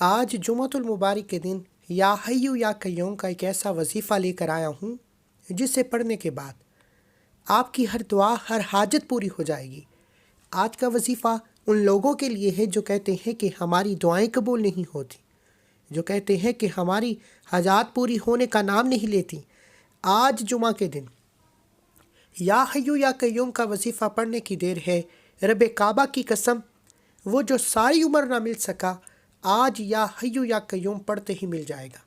آج جمعۃ المبارک کے دن یا حیو یا قیوم کا ایک ایسا وظیفہ لے کر آیا ہوں جسے پڑھنے کے بعد آپ کی ہر دعا ہر حاجت پوری ہو جائے گی۔ آج کا وظیفہ ان لوگوں کے لیے ہے جو کہتے ہیں کہ ہماری دعائیں قبول نہیں ہوتی، جو کہتے ہیں کہ ہماری حاجات پوری ہونے کا نام نہیں لیتی۔ آج جمعہ کے دن یا حیو یا قیوم کا وظیفہ پڑھنے کی دیر ہے۔ رب کعبہ کی قسم، وہ جو ساری عمر نہ مل سکا آج یا حیو یا قیوم پڑھتے ہی مل جائے گا۔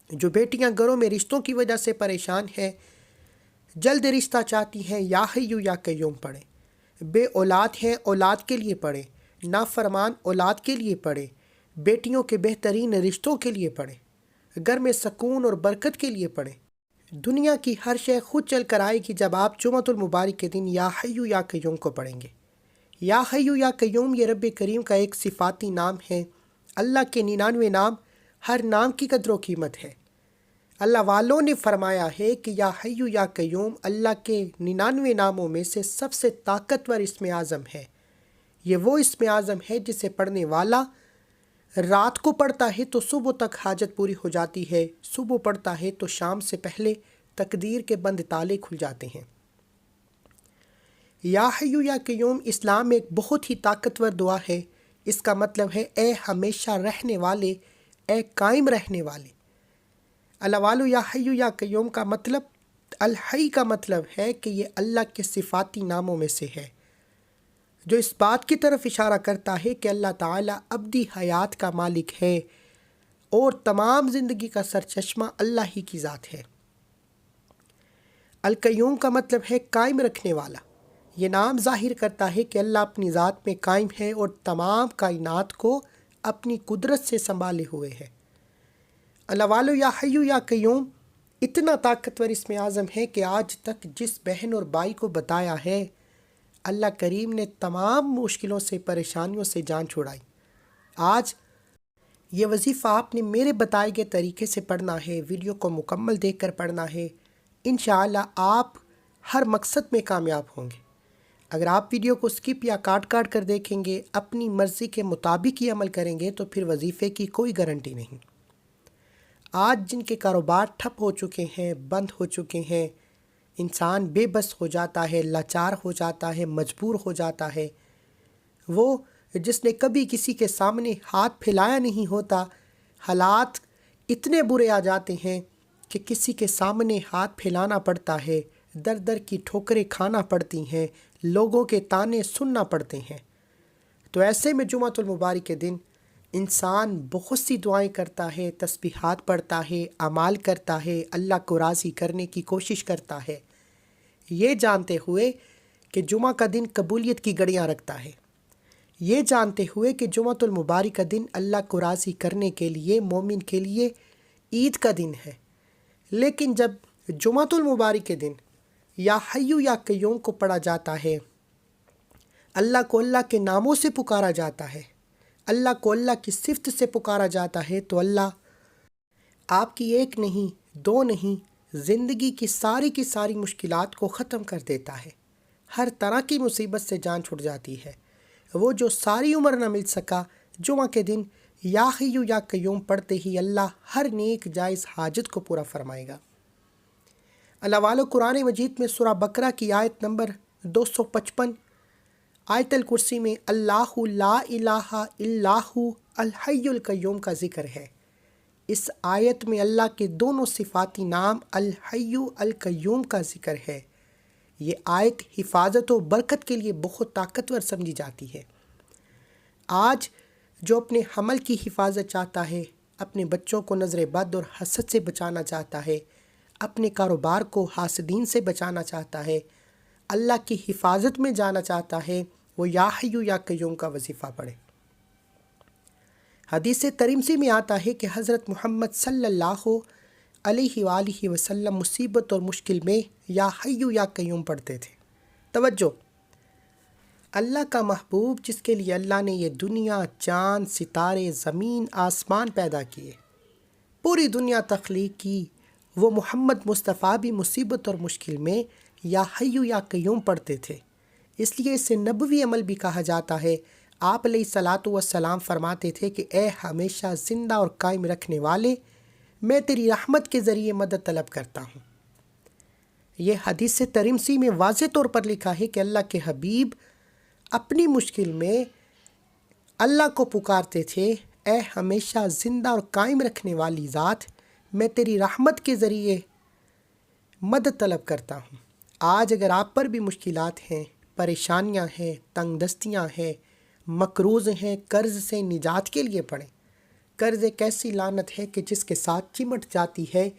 جو بیٹیاں گھروں میں رشتوں کی وجہ سے پریشان ہیں، جلد رشتہ چاہتی ہیں، یا حیو یا قیوم پڑھیں۔ بے اولاد ہیں، اولاد کے لیے پڑھیں۔ نافرمان اولاد کے لیے پڑھیں۔ بیٹیوں کے بہترین رشتوں کے لیے پڑھیں۔ گھر میں سکون اور برکت کے لیے پڑھیں۔ دنیا کی ہر شے خود چل کر آئے گی جب آپ جمعۃ المبارک کے دن یا حیو یا قیوم کو پڑھیں گے۔ یا حیو یا قیوم یہ رب کریم کا ایک صفاتی نام ہے۔ اللہ کے 99 نام، ہر نام کی قدر و قیمت ہے۔ اللہ والوں نے فرمایا ہے کہ یا حیو یا قیوم اللہ کے 99 ناموں میں سے سب سے طاقتور اسم اعظم ہے۔ یہ وہ اسم اعظم ہے جسے پڑھنے والا رات کو پڑھتا ہے تو صبح تک حاجت پوری ہو جاتی ہے، صبح پڑھتا ہے تو شام سے پہلے تقدیر کے بند تالے کھل جاتے ہیں۔ یا حیو یا قیوم اسلام میں ایک بہت ہی طاقتور دعا ہے۔ اس کا مطلب ہے اے ہمیشہ رہنے والے، اے قائم رہنے والے۔ اللہ والو، یا حیو یا قیوم کا مطلب، الحی کا مطلب ہے کہ یہ اللہ کے صفاتی ناموں میں سے ہے، جو اس بات کی طرف اشارہ کرتا ہے کہ اللہ تعالیٰ ابدی حیات کا مالک ہے اور تمام زندگی کا سرچشمہ اللہ ہی کی ذات ہے۔ القیوم کا مطلب ہے قائم رکھنے والا۔ یہ نام ظاہر کرتا ہے کہ اللہ اپنی ذات میں قائم ہے اور تمام کائنات کو اپنی قدرت سے سنبھالے ہوئے ہے۔ اللہ والو، یا حیو یا قیوم اتنا طاقتور اسم اعظم ہے کہ آج تک جس بہن اور بھائی کو بتایا ہے، اللہ کریم نے تمام مشکلوں سے، پریشانیوں سے جان چھڑائی۔ آج یہ وظیفہ آپ نے میرے بتائے گئے طریقے سے پڑھنا ہے، ویڈیو کو مکمل دیکھ کر پڑھنا ہے۔ انشاءاللہ آپ ہر مقصد میں کامیاب ہوں گے۔ اگر آپ ویڈیو کو سکپ یا کاٹ کر دیکھیں گے، اپنی مرضی کے مطابق ہی عمل کریں گے تو پھر وظیفے کی کوئی گارنٹی نہیں۔ آج جن کے کاروبار ٹھپ ہو چکے ہیں، بند ہو چکے ہیں، انسان بے بس ہو جاتا ہے، لاچار ہو جاتا ہے، مجبور ہو جاتا ہے، وہ جس نے کبھی کسی کے سامنے ہاتھ پھیلایا نہیں ہوتا، حالات اتنے برے آ جاتے ہیں کہ کسی کے سامنے ہاتھ پھیلانا پڑتا ہے، در در کی ٹھوکریں کھانا پڑتی ہیں، لوگوں کے طعنے سننا پڑتے ہیں۔ تو ایسے میں جمعۃ المبارک کے دن انسان بہت سی دعائیں کرتا ہے، تسبیحات پڑھتا ہے، اعمال کرتا ہے، اللہ کو راضی کرنے کی کوشش کرتا ہے، یہ جانتے ہوئے کہ جمعہ کا دن قبولیت کی گھڑیاں رکھتا ہے، یہ جانتے ہوئے کہ جمعۃ المبارک کا دن اللہ کو راضی کرنے کے لیے، مومن کے لیے عید کا دن ہے۔ لیکن جب جمعۃ المبارک کے دن یا حیو یا قیوم کو پڑھا جاتا ہے، اللہ کو اللہ کے ناموں سے پکارا جاتا ہے، اللہ کو اللہ کی صفت سے پکارا جاتا ہے، تو اللہ آپ کی ایک نہیں، دو نہیں، زندگی کی ساری مشکلات کو ختم کر دیتا ہے۔ ہر طرح کی مصیبت سے جان چھڑ جاتی ہے۔ وہ جو ساری عمر نہ مل سکا، جمعہ کے دن یا حیو یا قیوم پڑھتے ہی اللہ ہر نیک جائز حاجت کو پورا فرمائے گا۔ اللہ والو، قرآن مجید میں سورہ بقرہ کی آیت نمبر 255، آیت الکرسی میں اللہ لا الہ الا ہو الحی القیوم کا ذکر ہے۔ اس آیت میں اللہ کے دونوں صفاتی نام الحی القیوم کا ذکر ہے۔ یہ آیت حفاظت و برکت کے لیے بہت طاقتور سمجھی جاتی ہے۔ آج جو اپنے حمل کی حفاظت چاہتا ہے، اپنے بچوں کو نظر بد اور حسد سے بچانا چاہتا ہے، اپنے کاروبار کو حاسدین سے بچانا چاہتا ہے، اللہ کی حفاظت میں جانا چاہتا ہے، وہ یا حیو یا قیوم کا وظیفہ پڑھے۔ حدیث ترمذی میں آتا ہے کہ حضرت محمد صلی اللہ علیہ وآلہ وسلم مصیبت اور مشکل میں یا حیو یا قیوم پڑھتے تھے۔ توجہ، اللہ کا محبوب جس کے لیے اللہ نے یہ دنیا، چاند، ستارے، زمین، آسمان پیدا کیے، پوری دنیا تخلیق کی، وہ محمد مصطفیٰ بھی مصیبت اور مشکل میں یا حیو یا قیوم پڑھتے تھے۔ اس لیے اسے نبوی عمل بھی کہا جاتا ہے۔ آپ علیہ الصلاۃ والسلام فرماتے تھے کہ اے ہمیشہ زندہ اور قائم رکھنے والے، میں تیری رحمت کے ذریعے مدد طلب کرتا ہوں۔ یہ حدیث ترمذی میں واضح طور پر لکھا ہے کہ اللہ کے حبیب اپنی مشکل میں اللہ کو پکارتے تھے، اے ہمیشہ زندہ اور قائم رکھنے والی ذات، میں تیری رحمت کے ذریعے مدد طلب کرتا ہوں۔ آج اگر آپ پر بھی مشکلات ہیں، پریشانیاں ہیں، تنگ دستیاں ہیں، مقروض ہیں، قرض سے نجات کے لیے پڑھیں۔ قرض ایک ایسی لعنت ہے کہ جس کے ساتھ چمٹ جاتی ہے،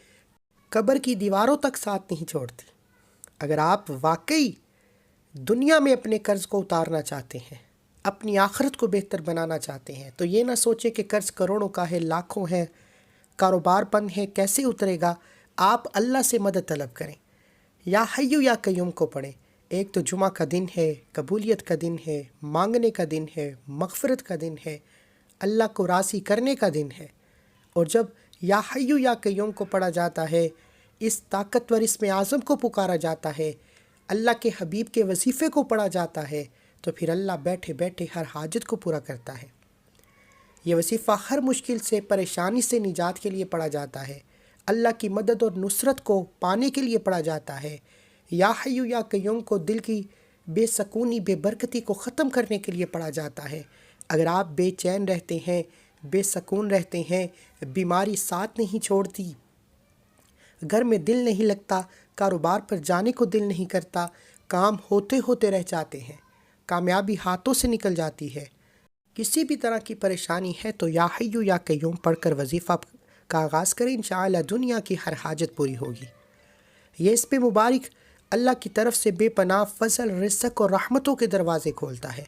قبر کی دیواروں تک ساتھ نہیں چھوڑتی۔ اگر آپ واقعی دنیا میں اپنے قرض کو اتارنا چاہتے ہیں، اپنی آخرت کو بہتر بنانا چاہتے ہیں، تو یہ نہ سوچیں کہ قرض کروڑوں کا ہے، لاکھوں ہے، کاروبار بند ہے، کیسے اترے گا۔ آپ اللہ سے مدد طلب کریں، یا حیو یا قیوم کو پڑھیں۔ ایک تو جمعہ کا دن ہے، قبولیت کا دن ہے، مانگنے کا دن ہے، مغفرت کا دن ہے، اللہ کو راضی کرنے کا دن ہے۔ اور جب یا حیو یا قیوم کو پڑھا جاتا ہے، اس طاقتور اسم اعظم کو پکارا جاتا ہے، اللہ کے حبیب کے وظیفے کو پڑھا جاتا ہے، تو پھر اللہ بیٹھے بیٹھے ہر حاجت کو پورا کرتا ہے۔ یہ وظیفہ ہر مشکل سے، پریشانی سے نجات کے لیے پڑھا جاتا ہے، اللہ کی مدد اور نصرت کو پانے کے لیے پڑھا جاتا ہے۔ یا حیو یا قیوم کو دل کی بے سکونی، بے برکتی کو ختم کرنے کے لیے پڑھا جاتا ہے۔ اگر آپ بے چین رہتے ہیں، بے سکون رہتے ہیں، بیماری ساتھ نہیں چھوڑتی، گھر میں دل نہیں لگتا، کاروبار پر جانے کو دل نہیں کرتا، کام ہوتے ہوتے رہ جاتے ہیں، کامیابی ہاتھوں سے نکل جاتی ہے، کسی بھی طرح کی پریشانی ہے، تو یا حیو یا قیوم پڑھ کر وظیفہ کا آغاز کریں، انشاءاللہ دنیا کی ہر حاجت پوری ہوگی۔ یہ اس پہ مبارک اللہ کی طرف سے بے پناہ فضل، رزق اور رحمتوں کے دروازے کھولتا ہے۔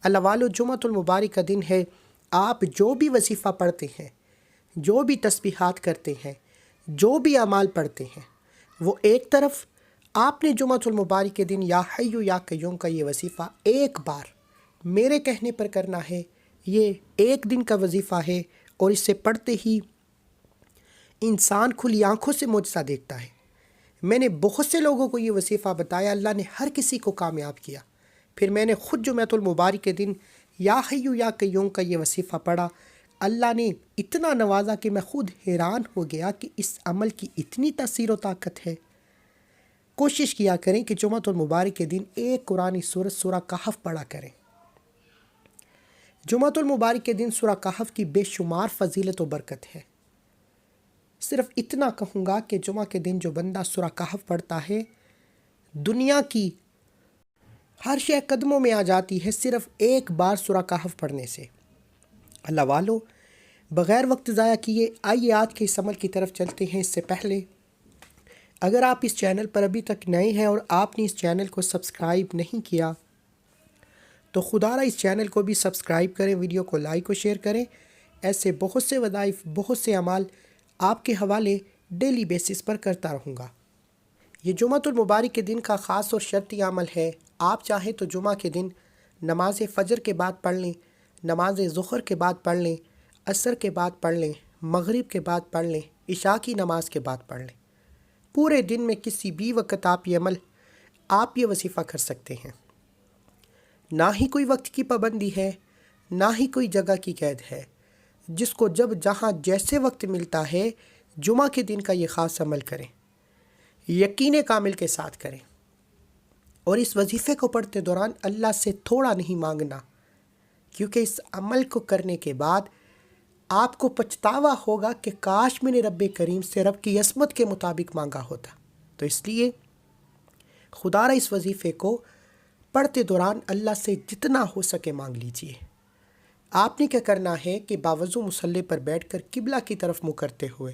اللہ والو، جمعۃ المبارک کا دن ہے۔ آپ جو بھی وظیفہ پڑھتے ہیں، جو بھی تسبیحات کرتے ہیں، جو بھی اعمال پڑھتے ہیں، وہ ایک طرف آپ نے جمعۃ المبارک کے دن یا حیو یا قیوم کا یہ وظیفہ ایک بار میرے کہنے پر کرنا ہے۔ یہ ایک دن کا وظیفہ ہے، اور اس سے پڑھتے ہی انسان کھلی آنکھوں سے معجزہ دیکھتا ہے۔ میں نے بہت سے لوگوں کو یہ وظیفہ بتایا، اللہ نے ہر کسی کو کامیاب کیا۔ پھر میں نے خود جمعۃ المبارک کے دن یا حیو یا قیوم کا یہ وظیفہ پڑھا، اللہ نے اتنا نوازا کہ میں خود حیران ہو گیا کہ اس عمل کی اتنی تاثیر و طاقت ہے۔ کوشش کیا کریں کہ جمعۃ المبارک کے دن ایک قرآنی سورت سورہ کہف پڑھا کریں۔ جمعۃ المبارک کے دن سورہ کہف کی بے شمار فضیلت و برکت ہے۔ صرف اتنا کہوں گا کہ جمعہ کے دن جو بندہ سورہ کہف پڑھتا ہے، دنیا کی ہر شے قدموں میں آ جاتی ہے صرف ایک بار سورہ کہف پڑھنے سے۔ اللہ والو، بغیر وقت ضائع کیے آئیے آج کے اس عمل کی طرف چلتے ہیں۔ اس سے پہلے اگر آپ اس چینل پر ابھی تک نئے ہیں اور آپ نے اس چینل کو سبسکرائب نہیں کیا، تو خدا را اس چینل کو بھی سبسکرائب کریں، ویڈیو کو لائک و شیئر کریں۔ ایسے بہت سے وظائف، بہت سے اعمال آپ کے حوالے ڈیلی بیسس پر کرتا رہوں گا۔ یہ جمعۃ المبارک کے دن کا خاص اور شرطی عمل ہے۔ آپ چاہیں تو جمعہ کے دن نماز فجر کے بعد پڑھ لیں، نماز ظہر کے بعد پڑھ لیں، عصر کے بعد پڑھ لیں، مغرب کے بعد پڑھ لیں، عشاء کی نماز کے بعد پڑھ لیں۔ پورے دن میں کسی بھی وقت آپ یہ وظیفہ کر سکتے ہیں۔ نہ ہی کوئی وقت کی پابندی ہے، نہ ہی کوئی جگہ کی قید ہے۔ جس کو جب جہاں جیسے وقت ملتا ہے، جمعہ کے دن کا یہ خاص عمل کریں، یقین کامل کے ساتھ کریں، اور اس وظیفے کو پڑھتے دوران اللہ سے تھوڑا نہیں مانگنا، کیونکہ اس عمل کو کرنے کے بعد آپ کو پچھتاوا ہوگا کہ کاش میں نے رب کریم سے رب کی عصمت کے مطابق مانگا ہوتا۔ تو اس لیے خدا را اس وظیفے کو پڑھتے دوران اللہ سے جتنا ہو سکے مانگ لیجئے۔ آپ نے کیا کرنا ہے کہ باوضو مصلی پر بیٹھ کر قبلہ کی طرف منہ کرتے ہوئے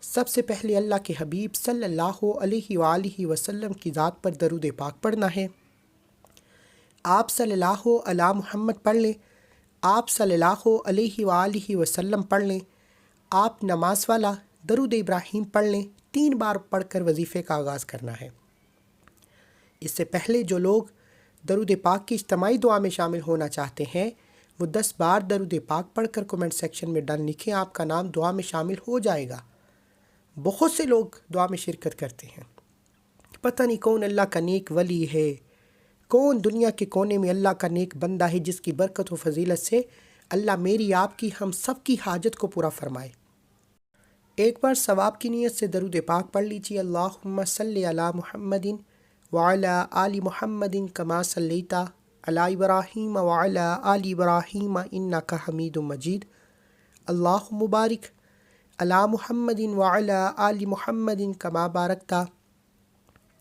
سب سے پہلے اللہ کے حبیب صلی اللہ علیہ وآلہ وسلم کی ذات پر درود پاک پڑھنا ہے۔ آپ صلی اللہ علی محمد پڑھ لیں، آپ صلی اللہ علیہ وآلہ وسلم پڑھ لیں، آپ نماز والا درود ابراہیم پڑھ لیں۔ 3 بار پڑھ کر وظیفے کا آغاز کرنا ہے۔ اس سے پہلے جو لوگ درود پاک کی اجتماعی دعا میں شامل ہونا چاہتے ہیں، وہ 10 بار درود پاک پڑھ کر کومنٹ سیکشن میں ڈن لکھیں، آپ کا نام دعا میں شامل ہو جائے گا۔ بہت سے لوگ دعا میں شرکت کرتے ہیں، پتہ نہیں کون اللہ کا نیک ولی ہے، کون دنیا کے کونے میں اللہ کا نیک بندہ ہے جس کی برکت و فضیلت سے اللہ میری آپ کی ہم سب کی حاجت کو پورا فرمائے۔ ایک بار ثواب کی نیت سے درود پاک پڑھ لیجیے۔ اللہم صلی علی محمد وعلی آل محمد کما صلیت علی ابراہیم وعلی آل ابراہیم انک حمید مجید۔ اللہم بارک علی محمد وعلی آل محمد کما بارکت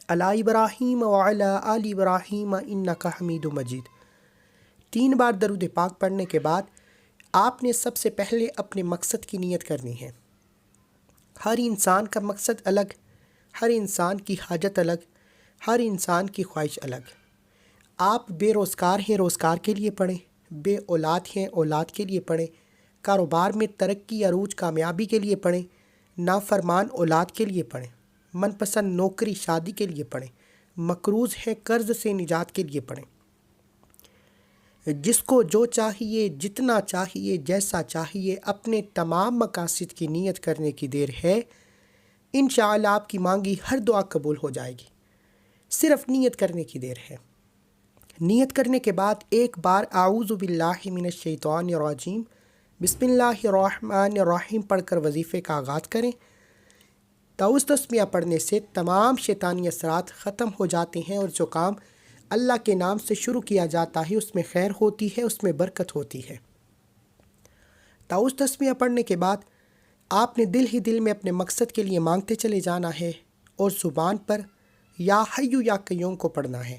علی ابراہیم وعلی آل ابراہیم انک حمید مجید۔ 3 بار درود پاک پڑھنے کے بعد آپ نے سب سے پہلے اپنے مقصد کی نیت کرنی ہے۔ ہر انسان کا مقصد الگ، ہر انسان کی حاجت الگ، ہر انسان کی خواہش الگ۔ آپ بے روزگار ہیں، روزگار کے لیے پڑھیں، بے اولاد ہیں، اولاد کے لیے پڑھیں، کاروبار میں ترقی عروج کامیابی کے لیے پڑھیں، نافرمان اولاد کے لیے پڑھیں، من پسند نوکری شادی کے لیے پڑھیں، مقروض ہیں قرض سے نجات کے لیے پڑھیں۔ جس کو جو چاہیے، جتنا چاہیے، جیسا چاہیے، اپنے تمام مقاصد کی نیت کرنے کی دیر ہے۔ انشاءاللہ آپ کی مانگی ہر دعا قبول ہو جائے گی، صرف نیت کرنے کی دیر ہے۔ نیت کرنے کے بعد ایک بار اعوذ باللہ من الشیطان الرجیم بسم اللہ الرحمن الرحیم پڑھ کر وظیفے کا آغاز کریں۔ تعوذ تسمیہ پڑھنے سے تمام شیطانی اثرات ختم ہو جاتے ہیں اور جو کام اللہ کے نام سے شروع کیا جاتا ہے اس میں خیر ہوتی ہے، اس میں برکت ہوتی ہے۔ تعوذ تسمیہ پڑھنے کے بعد آپ نے دل ہی دل میں اپنے مقصد کے لیے مانگتے چلے جانا ہے اور زبان پر یا حیو یا قیوم کو پڑھنا ہے۔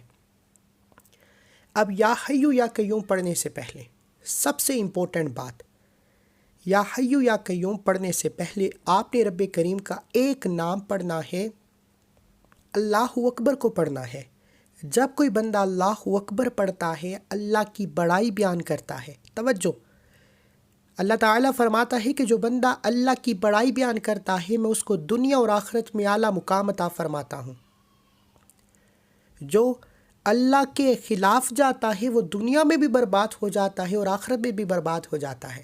اب یا حیو یا قیوم پڑھنے سے پہلے سب سے امپورٹنٹ بات، یا حیو یا قیوم پڑھنے سے پہلے آپ نے رب کریم کا ایک نام پڑھنا ہے، اللہ اکبر کو پڑھنا ہے۔ جب کوئی بندہ اللہ اکبر پڑھتا ہے اللہ کی بڑائی بیان کرتا ہے۔ توجہ، اللہ تعالیٰ فرماتا ہے کہ جو بندہ اللہ کی بڑائی بیان کرتا ہے میں اس کو دنیا اور آخرت میں اعلیٰ مقام عطا فرماتا ہوں۔ جو اللہ کے خلاف جاتا ہے وہ دنیا میں بھی برباد ہو جاتا ہے اور آخرت میں بھی برباد ہو جاتا ہے۔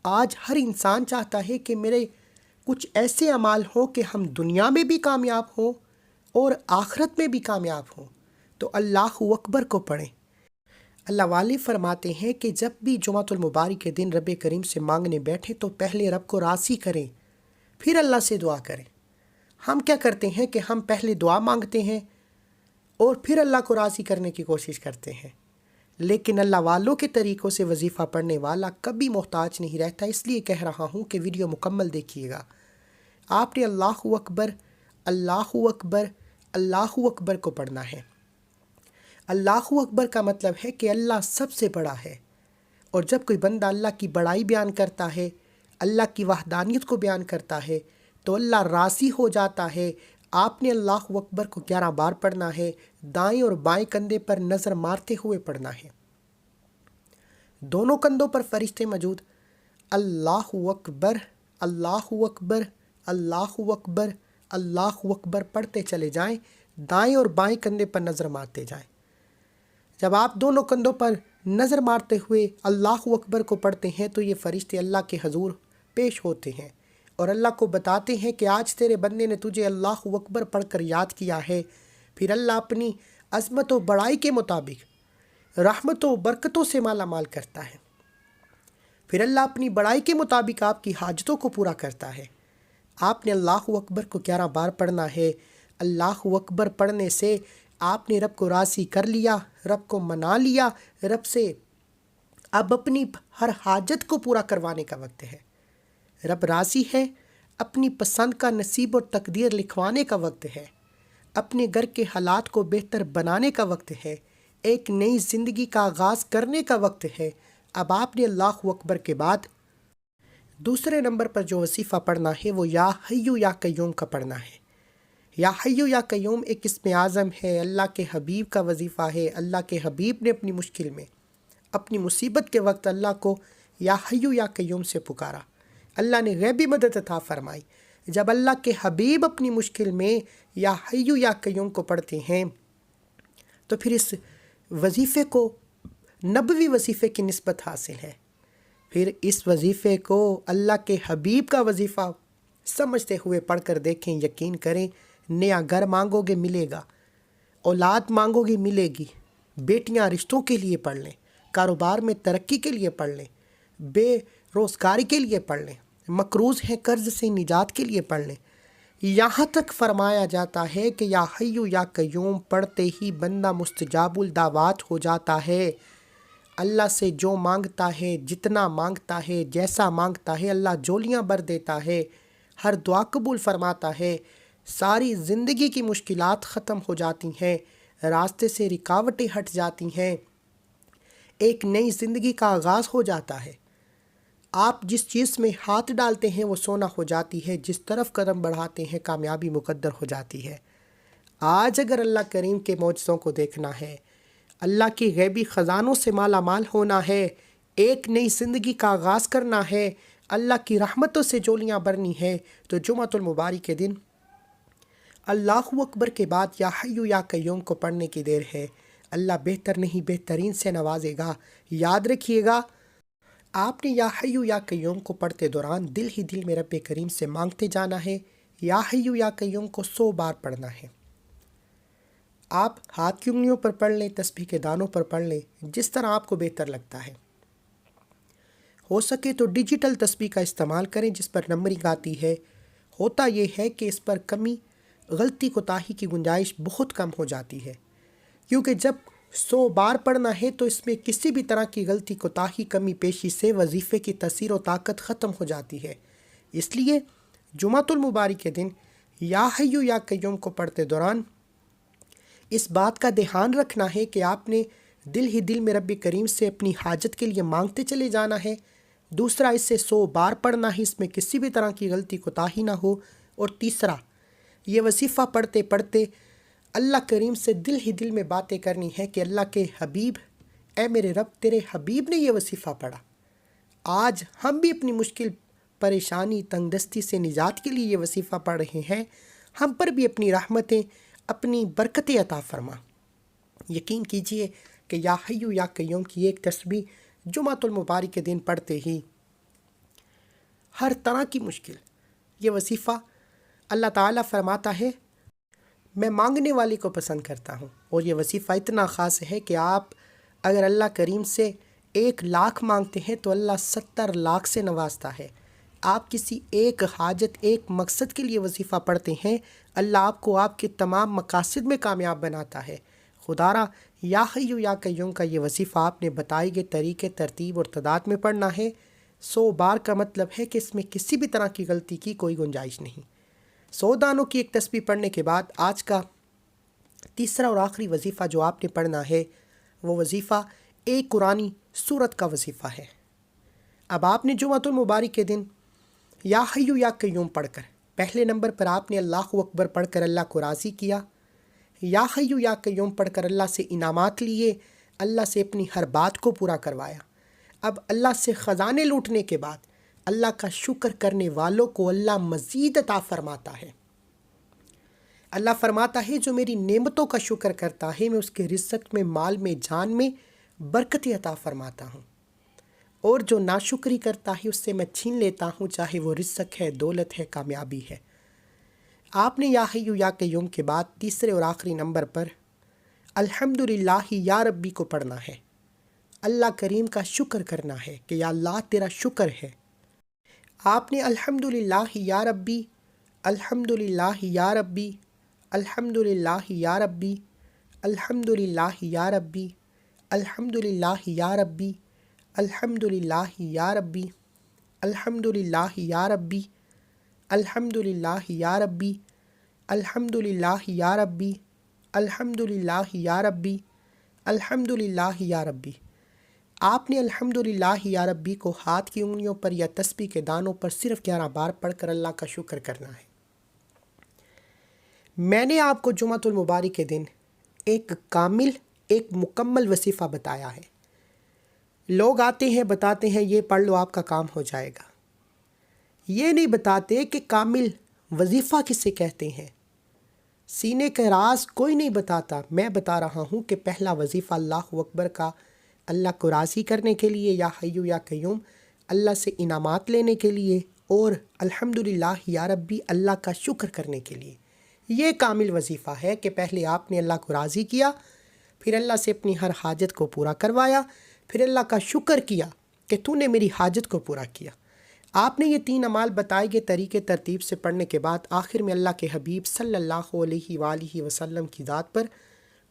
آج ہر انسان چاہتا ہے کہ میرے کچھ ایسے اعمال ہوں کہ ہم دنیا میں بھی کامیاب ہوں اور آخرت میں بھی کامیاب ہوں، تو اللہ اکبر کو پڑھیں۔ اللہ والے فرماتے ہیں کہ جب بھی جمعۃ المبارک کے دن رب کریم سے مانگنے بیٹھیں تو پہلے رب کو راضی کریں، پھر اللہ سے دعا کریں۔ ہم کیا کرتے ہیں کہ ہم پہلے دعا مانگتے ہیں اور پھر اللہ کو راضی کرنے کی کوشش کرتے ہیں، لیکن اللہ والوں کے طریقوں سے وظیفہ پڑھنے والا کبھی محتاج نہیں رہتا۔ اس لیے کہہ رہا ہوں کہ ویڈیو مکمل دیکھیے گا۔ آپ نے اللہ اکبر، اللہ اکبر، اللہ اکبر کو پڑھنا ہے۔ اللہ اکبر کا مطلب ہے کہ اللہ سب سے بڑا ہے، اور جب کوئی بندہ اللہ کی بڑائی بیان کرتا ہے، اللہ کی وحدانیت کو بیان کرتا ہے تو اللہ راضی ہو جاتا ہے۔ آپ نے اللہ اکبر کو 11 بار پڑھنا ہے، دائیں اور بائیں کندھے پر نظر مارتے ہوئے پڑھنا ہے۔ دونوں کندھوں پر فرشتے موجود۔ اللہ اکبر، اللہ اکبر، اللہ اکبر، اللہ اکبر پڑھتے چلے جائیں، دائیں اور بائیں کندھے پر نظر مارتے جائیں۔ جب آپ دونوں کندھوں پر نظر مارتے ہوئے اللہ اکبر کو پڑھتے ہیں تو یہ فرشتے اللہ کے حضور پیش ہوتے ہیں اور اللہ کو بتاتے ہیں کہ آج تیرے بندے نے تجھے اللہ اکبر پڑھ کر یاد کیا ہے۔ پھر اللہ اپنی عظمت و بڑائی کے مطابق رحمت و برکتوں سے مالا مال کرتا ہے۔ پھر اللہ اپنی بڑائی کے مطابق آپ کی حاجتوں کو پورا کرتا ہے۔ آپ نے اللہ اکبر کو 11 بار پڑھنا ہے۔ اللہ اکبر پڑھنے سے آپ نے رب کو راضی کر لیا، رب کو منا لیا، رب سے اب اپنی ہر حاجت کو پورا کروانے کا وقت ہے۔ رب راضی ہے، اپنی پسند کا نصیب اور تقدیر لکھوانے کا وقت ہے، اپنے گھر کے حالات کو بہتر بنانے کا وقت ہے، ایک نئی زندگی کا آغاز کرنے کا وقت ہے۔ اب آپ نے اللہ اکبر کے بعد دوسرے نمبر پر جو وظیفہ پڑھنا ہے وہ یا حیو یا قیوم کا پڑھنا ہے۔ یا حیو یا قیوم ایک اسم اعظم ہے، اللہ کے حبیب کا وظیفہ ہے۔ اللہ کے حبیب نے اپنی مشکل میں، اپنی مصیبت کے وقت اللہ کو یا حیو یا قیوم سے پکارا، اللہ نے غیبی مدد عطا فرمائی۔ جب اللہ کے حبیب اپنی مشکل میں یا حیو یا قیوم کو پڑھتے ہیں تو پھر اس وظیفے کو نبوی وظیفے کی نسبت حاصل ہے۔ پھر اس وظیفے کو اللہ کے حبیب کا وظیفہ سمجھتے ہوئے پڑھ کر دیکھیں، یقین کریں، نیا گھر مانگو گے ملے گا، اولاد مانگو گے ملے گی، بیٹیاں رشتوں کے لیے پڑھ لیں، کاروبار میں ترقی کے لیے پڑھ لیں، بے روزگاری کے لیے پڑھ لیں، مقروض ہیں قرض سے نجات کے لیے پڑھ لیں۔ یہاں تک فرمایا جاتا ہے کہ یا حیو یا قیوم پڑھتے ہی بندہ مستجاب الدعوات ہو جاتا ہے۔ اللہ سے جو مانگتا ہے، جتنا مانگتا ہے، جیسا مانگتا ہے، اللہ جولیاں بھر دیتا ہے، ہر دعا قبول فرماتا ہے، ساری زندگی کی مشکلات ختم ہو جاتی ہیں، راستے سے رکاوٹیں ہٹ جاتی ہیں، ایک نئی زندگی کا آغاز ہو جاتا ہے۔ آپ جس چیز میں ہاتھ ڈالتے ہیں وہ سونا ہو جاتی ہے، جس طرف قدم بڑھاتے ہیں کامیابی مقدر ہو جاتی ہے۔ آج اگر اللہ کریم کے معجزوں کو دیکھنا ہے، اللہ کی غیبی خزانوں سے مالا مال ہونا ہے، ایک نئی زندگی کا آغاز کرنا ہے، اللہ کی رحمتوں سے جولیاں بھرنی ہے، تو جمعۃ المبارک کے دن اللہ اکبر کے بعد یا حیو یا قیوم کو پڑھنے کی دیر ہے۔ اللہ بہتر نہیں بہترین سے نوازے گا۔ یاد رکھیے گا، آپ نے یا حیو یا قیوم کو پڑھتے دوران دل ہی دل میں رب کریم سے مانگتے جانا ہے۔ یا حیو یا قیوم کو 100 بار پڑھنا ہے۔ آپ ہاتھ کی انگلیوں پر پڑھ لیں، تسبیح کے دانوں پر پڑھ لیں، جس طرح آپ کو بہتر لگتا ہے۔ ہو سکے تو ڈیجیٹل تسبیح کا استعمال کریں جس پر نمبرنگ آتی ہے۔ ہوتا یہ ہے کہ اس پر کمی غلطی کوتاہی کی گنجائش بہت کم ہو جاتی ہے، کیونکہ جب 100 بار پڑھنا ہے تو اس میں کسی بھی طرح کی غلطی کوتاہی کمی پیشی سے وظیفے کی تاثیر و طاقت ختم ہو جاتی ہے۔ اس لیے جمعۃ المبارک کے دن یا حیو یا قیوم کو پڑھتے دوران اس بات کا دھیان رکھنا ہے کہ آپ نے دل ہی دل میں رب کریم سے اپنی حاجت کے لیے مانگتے چلے جانا ہے۔ دوسرا، اس سے 100 بار پڑھنا ہے، اس میں کسی بھی طرح کی غلطی کوتاہی نہ ہو۔ اور تیسرا، یہ وظیفہ پڑھتے پڑھتے اللہ کریم سے دل ہی دل میں باتیں کرنی ہے کہ اللہ کے حبیب، اے میرے رب، تیرے حبیب نے یہ وظیفہ پڑھا، آج ہم بھی اپنی مشکل پریشانی تنگ دستی سے نجات کے لیے یہ وظیفہ پڑھ رہے ہیں، ہم پر بھی اپنی رحمتیں، اپنی برکتیں عطا فرما۔ یقین کیجئے کہ یا حیو یا قیوم کی ایک تسبیح جمعۃ المبارک کے دن پڑھتے ہی ہر طرح کی مشکل، یہ وظیفہ اللہ تعالیٰ فرماتا ہے میں مانگنے والے کو پسند کرتا ہوں۔ اور یہ وظیفہ اتنا خاص ہے کہ آپ اگر اللہ کریم سے 1,00,000 مانگتے ہیں تو اللہ 70 لاکھ سے نوازتا ہے۔ آپ کسی ایک حاجت، ایک مقصد کے لیے وظیفہ پڑھتے ہیں، اللہ آپ کو آپ کے تمام مقاصد میں کامیاب بناتا ہے۔ خدا را یا حیو یا قیوم کا یہ وظیفہ آپ نے بتائے گئے طریقے، ترتیب اور تعداد میں پڑھنا ہے۔ 100 بار کا مطلب ہے کہ اس میں کسی بھی طرح کی غلطی کی کوئی گنجائش نہیں۔ 100 دانوں کی ایک تسبیح پڑھنے کے بعد آج کا تیسرا اور آخری وظیفہ جو آپ نے پڑھنا ہے، وہ وظیفہ ایک قرآنی سورت کا وظیفہ ہے۔ اب آپ نے جمعۃ المبارک کے دن یا حیو یا قیوم پڑھ کر پہلے نمبر پر آپ نے اللہ اکبر پڑھ کر اللہ کو راضی کیا، یا حیو یا قیوم پڑھ کر اللہ سے انعامات لیے، اللہ سے اپنی ہر بات کو پورا کروایا۔ اب اللہ سے خزانے لوٹنے کے بعد اللہ کا شکر کرنے والوں کو اللہ مزید عطا فرماتا ہے۔ اللہ فرماتا ہے جو میری نعمتوں کا شکر کرتا ہے میں اس کے رزق میں، مال میں، جان میں برکت عطا فرماتا ہوں، اور جو ناشکری کرتا ہے اس سے میں چھین لیتا ہوں، چاہے وہ رزق ہے، دولت ہے، کامیابی ہے۔ آپ نے یا حیو یا قیوم کے بعد تیسرے اور آخری نمبر پر الحمدللہ یا ربی کو پڑھنا ہے۔ اللہ کریم کا شکر کرنا ہے کہ یا اللہ تیرا شکر ہے۔ آپ نے الحمدللہ یا ربی، الحمدللہ یا ربی، الحمدللہ یا ربی، الحمدللہ یا ربی، الحمدللہ یا ربی، الحمدللہ یا ربی، الحمدللہ یا ربی، الحمدللہ یا ربی، الحمدللہ یا ربی، الحمدللہ یا ربی، الحمدللہ یا ربی۔ آپ نے الحمدللہ یا ربی کو ہاتھ کی انگلیوں پر یا تسبیح کے دانوں پر صرف 11 بار پڑھ کر اللہ کا شکر کرنا ہے۔ میں نے آپ کو جمعۃ المبارک کے دن ایک کامل، ایک مکمل وظیفہ بتایا ہے۔ لوگ آتے ہیں بتاتے ہیں یہ پڑھ لو آپ کا کام ہو جائے گا، یہ نہیں بتاتے کہ کامل وظیفہ کسے کہتے ہیں۔ سینے کا راز کوئی نہیں بتاتا۔ میں بتا رہا ہوں کہ پہلا وظیفہ اللہ اکبر کا اللہ کو راضی کرنے کے لیے، یا حیو یا قیوم اللہ سے انعامات لینے کے لیے، اور الحمدللہ یا ربی اللہ کا شکر کرنے کے لیے۔ یہ کامل وظیفہ ہے کہ پہلے آپ نے اللہ کو راضی کیا، پھر اللہ سے اپنی ہر حاجت کو پورا کروایا، پھر اللہ کا شکر کیا کہ تو نے میری حاجت کو پورا کیا۔ آپ نے یہ 3 اعمال بتائے گئے طریقے ترتیب سے پڑھنے کے بعد آخر میں اللہ کے حبیب صلی اللہ علیہ وآلہ وسلم کی ذات پر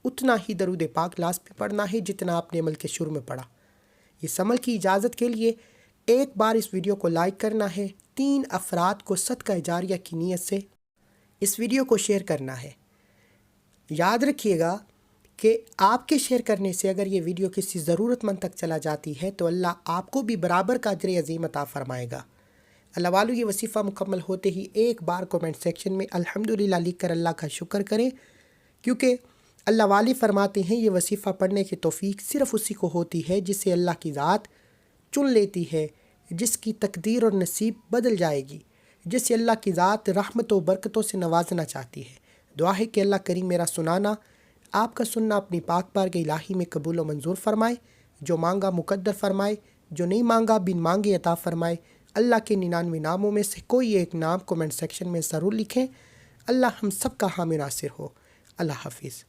اتنا ہی درود پاک لازمی پڑھنا ہے جتنا آپ نے عمل کے شروع میں پڑھا۔ اس عمل کی اجازت کے لیے ایک بار اس ویڈیو کو لائک کرنا ہے، 3 افراد کو صدقہ جاریہ کی نیت سے اس ویڈیو کو شیئر کرنا ہے۔ یاد رکھیے گا کہ آپ کے شیئر کرنے سے اگر یہ ویڈیو کسی ضرورت مند تک چلا جاتی ہے تو اللہ آپ کو بھی برابر کا اجر عظیم عطا فرمائے گا۔ اللہ والو یہ وظیفہ مکمل ہوتے ہی ایک بار کومنٹ سیکشن میں الحمدللہ لکھ کر اللہ کا شکر کریں، کیونکہ اللہ والی فرماتے ہیں یہ وظیفہ پڑھنے کی توفیق صرف اسی کو ہوتی ہے جسے اللہ کی ذات چن لیتی ہے، جس کی تقدیر اور نصیب بدل جائے گی، جسے اللہ کی ذات رحمت و برکتوں سے نوازنا چاہتی ہے۔ دعا ہے کہ اللہ کریم میرا سنانا، آپ کا سننا اپنی پاک بارگاہ الہی میں قبول و منظور فرمائے، جو مانگا مقدر فرمائے، جو نہیں مانگا بن مانگے عطا فرمائے۔ اللہ کے 99 ناموں میں سے کوئی ایک نام کومنٹ سیکشن میں ضرور لکھیں۔ اللہ ہم سب کا حامی ناصر ہو۔ اللہ حافظ۔